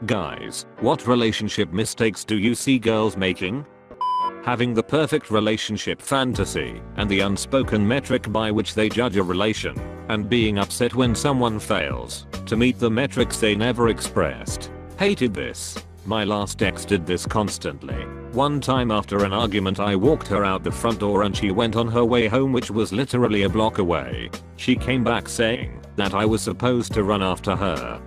Guys, what relationship mistakes do you see girls making? Having the perfect relationship fantasy and the unspoken metric by which they judge a relation, and being upset when someone fails to meet the metrics they never expressed. Hated this. My last ex did this constantly. One time after an argument I walked her out the front door and she went on her way home, which was literally a block away. She came back saying that I was supposed to run after her.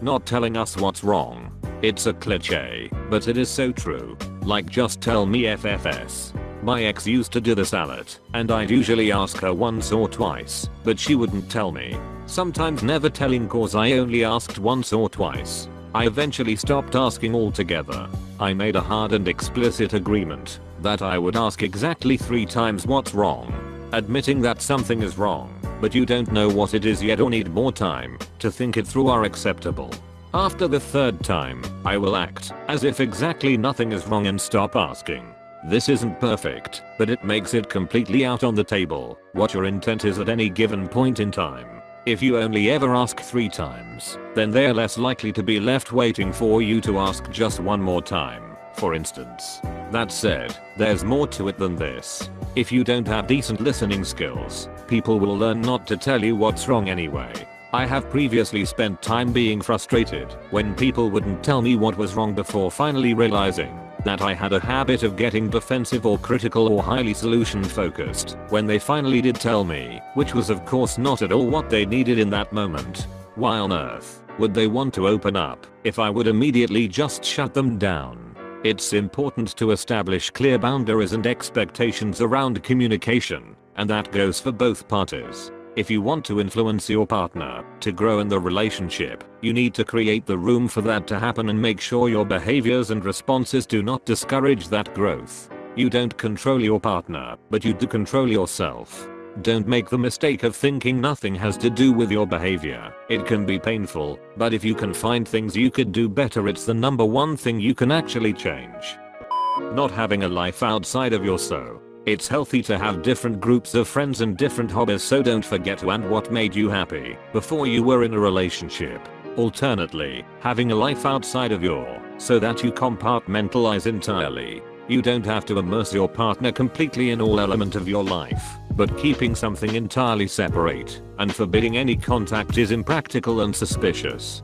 Not telling us what's wrong. It's a cliche, but it is so true. Like, just tell me FFS. My ex used to do this a lot, and I'd usually ask her once or twice, but she wouldn't tell me. Sometimes never telling cause I only asked once or twice. I eventually stopped asking altogether. I made a hard and explicit agreement that I would ask exactly 3 times what's wrong. Admitting that something is wrong, but you don't know what it is yet or need more time to think it through are acceptable. After the 3rd time, I will act as if exactly nothing is wrong and stop asking. This isn't perfect, but it makes it completely out on the table what your intent is at any given point in time. If you only ever ask 3 times, then they're less likely to be left waiting for you to ask just one more time, for instance. That said, there's more to it than this. If you don't have decent listening skills, people will learn not to tell you what's wrong anyway. I have previously spent time being frustrated when people wouldn't tell me what was wrong before finally realizing that I had a habit of getting defensive or critical or highly solution focused when they finally did tell me, which was of course not at all what they needed in that moment. Why on earth would they want to open up if I would immediately just shut them down? It's important to establish clear boundaries and expectations around communication, and that goes for both parties. If you want to influence your partner to grow in the relationship, you need to create the room for that to happen and make sure your behaviors and responses do not discourage that growth. You don't control your partner, but you do control yourself. Don't make the mistake of thinking nothing has to do with your behavior. It can be painful, but if you can find things you could do better, it's the number one thing you can actually change. Not having a life outside of your so. It's healthy to have different groups of friends and different hobbies, so don't forget to and what made you happy before you were in a relationship. Alternately, having a life outside of your so that you compartmentalize entirely. You don't have to immerse your partner completely in all element of your life, but keeping something entirely separate and forbidding any contact is impractical and suspicious.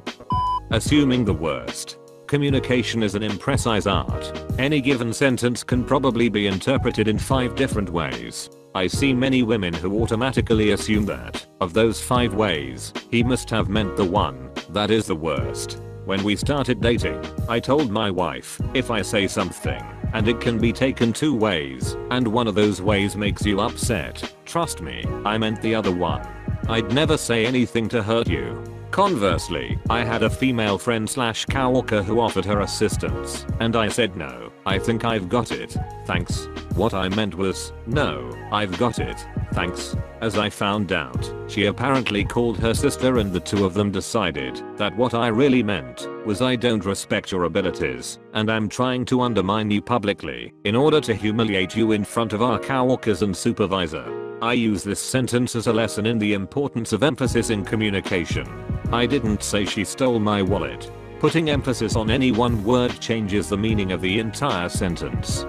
Assuming the worst. Communication is an imprecise art. Any given sentence can probably be interpreted in 5 different ways. I see many women who automatically assume that, of those 5 ways, he must have meant the one that is the worst. When we started dating, I told my wife, if I say something, and it can be taken 2 ways, and one of those ways makes you upset, trust me, I meant the other one. I'd never say anything to hurt you. Conversely, I had a female friend / coworker who offered her assistance, and I said no, I think I've got it, thanks. What I meant was, no, I've got it, thanks. As I found out, she apparently called her sister and the 2 of them decided that what I really meant was I don't respect your abilities and I'm trying to undermine you publicly in order to humiliate you in front of our coworkers and supervisor. I use this sentence as a lesson in the importance of emphasis in communication. I didn't say she stole my wallet. Putting emphasis on any one word changes the meaning of the entire sentence.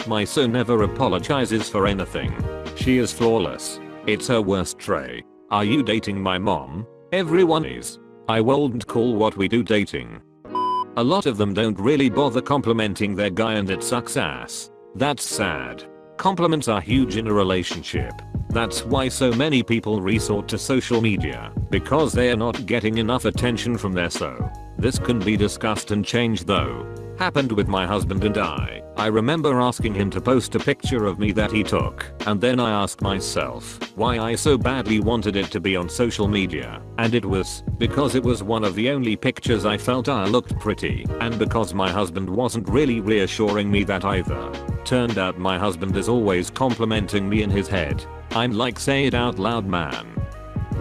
My so never apologizes for anything. She is flawless. It's her worst trait. Are you dating my mom? Everyone is. I won't call what we do dating. A lot of them don't really bother complimenting their guy and it sucks ass. That's sad. Compliments are huge in a relationship. That's why so many people resort to social media, because they are not getting enough attention from their so. This can be discussed and changed though. Happened with my husband and I. I remember asking him to post a picture of me that he took, and then I asked myself why I so badly wanted it to be on social media, and it was because it was one of the only pictures I felt I looked pretty, and because my husband wasn't really reassuring me that either. Turned out my husband is always complimenting me in his head. I'm like, say it out loud, man.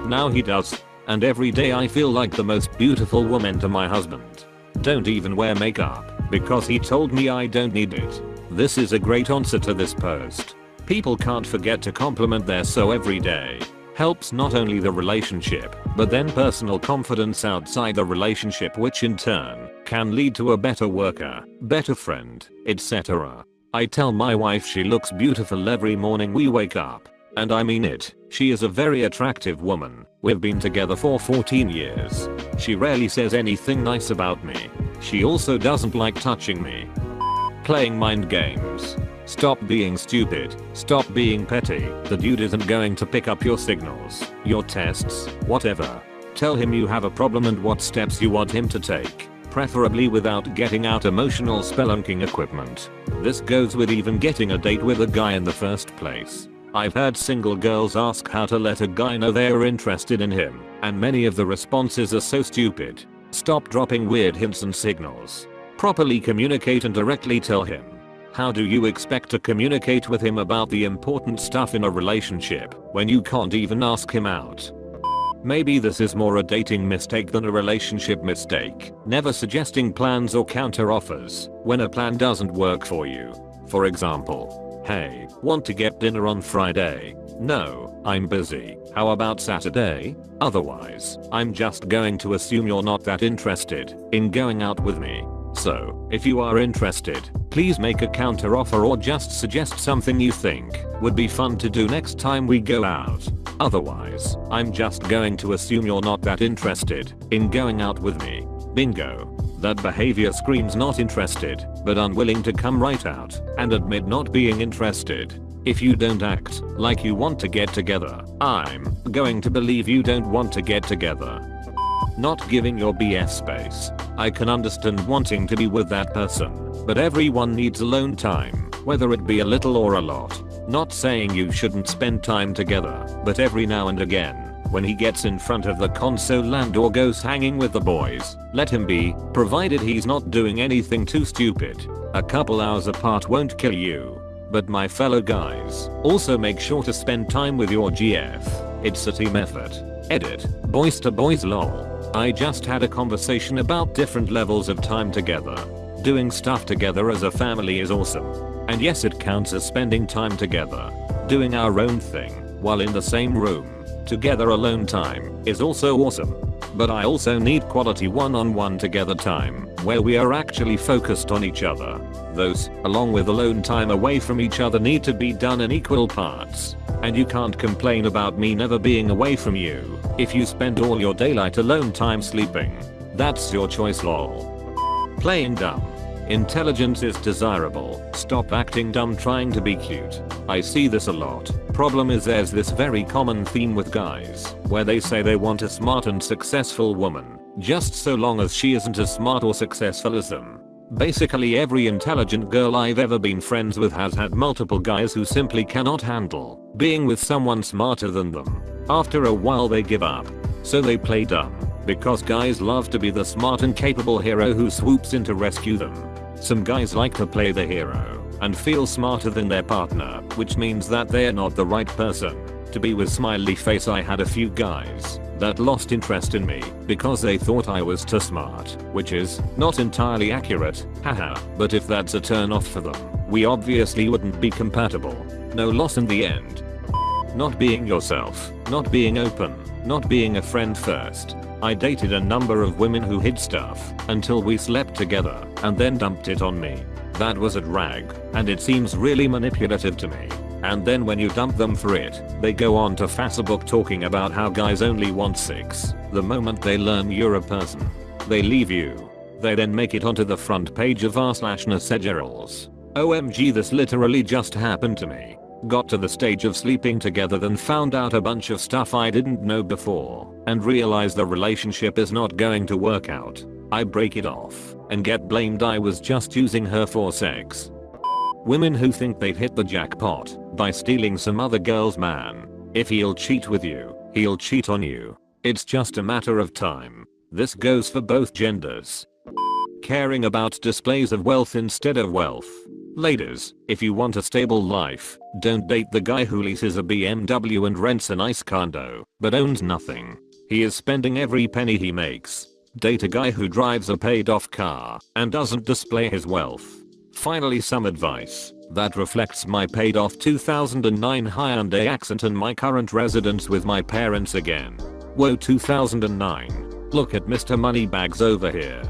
Now he does, and every day I feel like the most beautiful woman to my husband. Don't even wear makeup, because he told me I don't need it. This is a great answer to this post. People can't forget to compliment their so every day. helps not only the relationship, but then personal confidence outside the relationship, which in turn can lead to a better worker, better friend, etc. I tell my wife she looks beautiful every morning we wake up. And I mean it, she is a very attractive woman. We've been together for 14 years. She rarely says anything nice about me. She also doesn't like touching me. Playing mind games. Stop being stupid. Stop being petty. The dude isn't going to pick up your signals, your tests, whatever. Tell him you have a problem and what steps you want him to take. Preferably without getting out emotional spelunking equipment. This goes with even getting a date with a guy in the first place. I've heard single girls ask how to let a guy know they are interested in him, and many of the responses are so stupid. Stop dropping weird hints and signals. Properly communicate and directly tell him. How do you expect to communicate with him about the important stuff in a relationship when you can't even ask him out? Maybe this is more a dating mistake than a relationship mistake. Never suggesting plans or counter offers when a plan doesn't work for you. For example, hey, want to get dinner on Friday? No, I'm busy. How about Saturday? Otherwise, I'm just going to assume you're not that interested in going out with me. So, if you are interested, please make a counter offer or just suggest something you think would be fun to do next time we go out. Otherwise, I'm just going to assume you're not that interested in going out with me. Bingo. That behavior screams not interested, but unwilling to come right out and admit not being interested. If you don't act like you want to get together, I'm going to believe you don't want to get together. Not giving your BS space. I can understand wanting to be with that person, but everyone needs alone time, whether it be a little or a lot. Not saying you shouldn't spend time together, but every now and again, when he gets in front of the console and or goes hanging with the boys, let him be, provided he's not doing anything too stupid. A couple hours apart won't kill you. But my fellow guys, also make sure to spend time with your GF. It's a team effort. Edit. Boys to boys lol. I just had a conversation about different levels of time together. Doing stuff together as a family is awesome. And yes, it counts as spending time together. Doing our own thing while in the same room together alone time is also awesome. But I also need quality one-on-one together time where we are actually focused on each other. Those, along with alone time away from each other, need to be done in equal parts. And you can't complain about me never being away from you if you spend all your daylight alone time sleeping. That's your choice lol. Playing dumb. Intelligence is desirable. Stop acting dumb trying to be cute. I see this a lot. Problem is there's this very common theme with guys where they say they want a smart and successful woman, just so long as she isn't as smart or successful as them. Basically every intelligent girl I've ever been friends with has had multiple guys who simply cannot handle being with someone smarter than them. After a while they give up. So they play dumb, because guys love to be the smart and capable hero who swoops in to rescue them. Some guys like to play the hero and feel smarter than their partner, which means that they're not the right person to be with. Smiley face. I had a few guys that lost interest in me because they thought I was too smart, which is not entirely accurate, haha, but if that's a turn off for them, we obviously wouldn't be compatible. No loss in the end. Not being yourself, not being open, not being a friend first. I dated a number of women who hid stuff until we slept together and then dumped it on me. That was a drag, and it seems really manipulative to me. And then when you dump them for it, they go on to Facebook talking about how guys only want sex. The moment they learn you're a person, they leave you. They then make it onto the front page of r/Nasegerals. OMG, this literally just happened to me. Got to the stage of sleeping together, then found out a bunch of stuff I didn't know before and realized the relationship is not going to work out. I break it off and get blamed I was just using her for sex. Women who think they've hit the jackpot by stealing some other girl's man. If he'll cheat with you, he'll cheat on you. It's just a matter of time. This goes for both genders. Caring about displays of wealth instead of wealth. Ladies, if you want a stable life, don't date the guy who leases a BMW and rents a nice condo, but owns nothing. He is spending every penny he makes. Date a guy who drives a paid off car and doesn't display his wealth. Finally, some advice that reflects my paid off 2009 Hyundai accent and my current residence with my parents again. Whoa, 2009. Look at Mr. Moneybags over here.